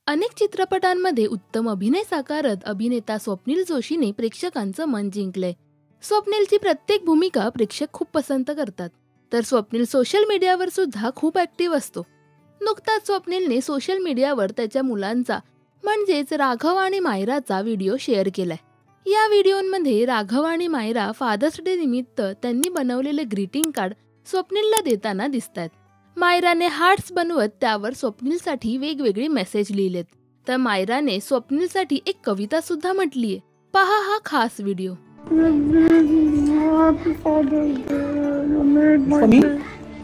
अनेक चित्रपटांमध्ये उत्तम अभिनय साकारत अभिनेता स्वप्नील जोशीने प्रेक्षकांचं मन जिंकलंय. स्वप्नीलची प्रत्येक भूमिका प्रेक्षक खूप पसंत करतात. तर स्वप्नील सोशल मीडियावर सुद्धा खूप ऍक्टिव्ह असतो. नुकताच स्वप्नीलने सोशल मीडियावर त्याच्या मुलांचा म्हणजेच राघव आणि मायराचा व्हिडिओ शेअर केलाय. या व्हिडिओमध्ये राघव आणि मायरा फादर्स डे निमित्त त्यांनी बनवलेले ग्रीटिंग कार्ड स्वप्नीलला देताना दिसतात. मायराने हार्ट्स बनवत त्यावर स्वप्नीलसाठी वेगवेगळे मेसेज लिहिलेत. तर मायराने स्वप्नीलसाठी एक कविता सुद्धा म्हटलीये. पहा हा खास video.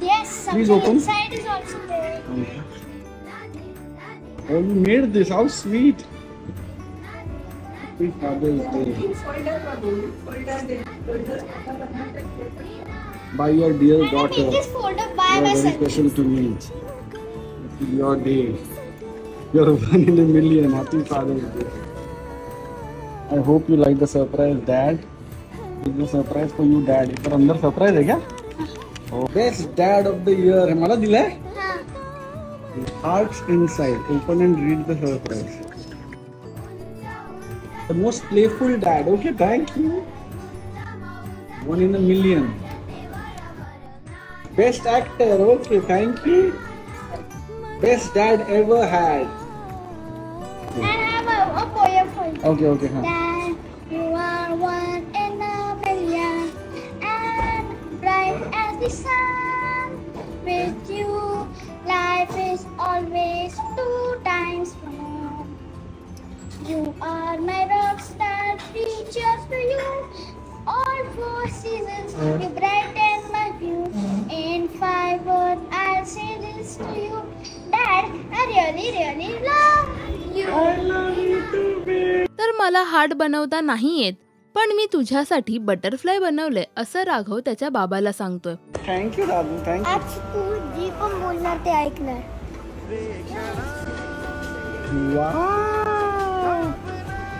Yes, Please something open. inside is also there. Oh, you made this. How sweet. Happy Father's Day. By your dear And I daughter. think this folder by You are my very son. special to me. It is your day. You are one in a million. Happy Father's Day. I hope you like the surprise, Dad. This is a surprise for you, Dad. इधर अंदर surprise है क्या? Oh, best dad of the year. है मला दिलाय? Hearts inside. Open and read the surprise. The most playful dad. Okay, thank you. One in a million. Best actor. Okay, thank you. Best dad ever had. And I have a poem for you. Okay, हाँ. Dad, you are one in a million, and bright as the sun. With you, life is always 2 times fun. You are my rock star, cheers to you. All 4 seasons, you brighten my view. In 5 words, I'll say this to you. Dad, I really, really love you. I love you too, babe. तर मला heart बनवता नाही येत, पण मी तुझ्यासाठी butterfly बनवले असं राघव त्याच्या बाबाला सांगतोय. Thank you, Dadu. Thank you. आज तू जी पण बोलणार ते ऐकणार. Wow.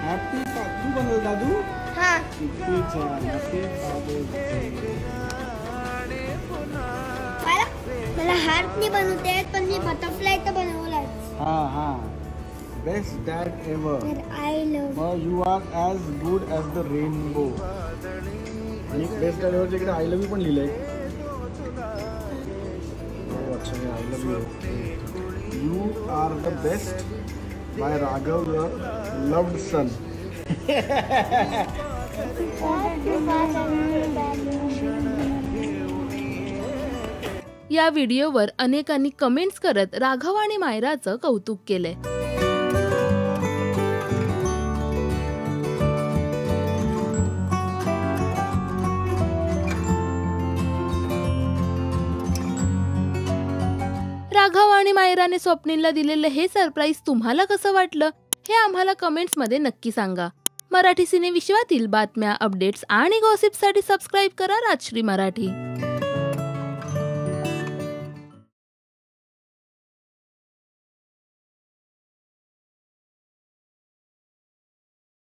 Happy तू बनव दादू. हा. किती छान. Happy Father's Day. मला हार्ट नाही बनवता येत, पण मी बटरफ्लाय तर बनवलाय. हा. Best dad ever. I love. Well, you are as good as the rainbow. आणि बेस्ट डॅड एव्हरच्या इकडे आय लव्ह यू पण लिहिलंय. हो अच्छा मी I love you. You are the best by Raghav your loved son. या व्हिडिओवर अनेकांनी कमेंट्स करत राघव आणि मायराचं कौतुक केलंय. राघव आणि मायराने स्वप्नीलला दिलेलं हे सरप्राईज तुम्हाला कसं वाटलं हे आम्हाला कमेंट्स मध्ये नक्की सांगा. मराठी सिने विश्वातील बातम्या, अपडेट्स आणि गॉसिपसाठी सबस्क्राईब करा राजश्री मराठी.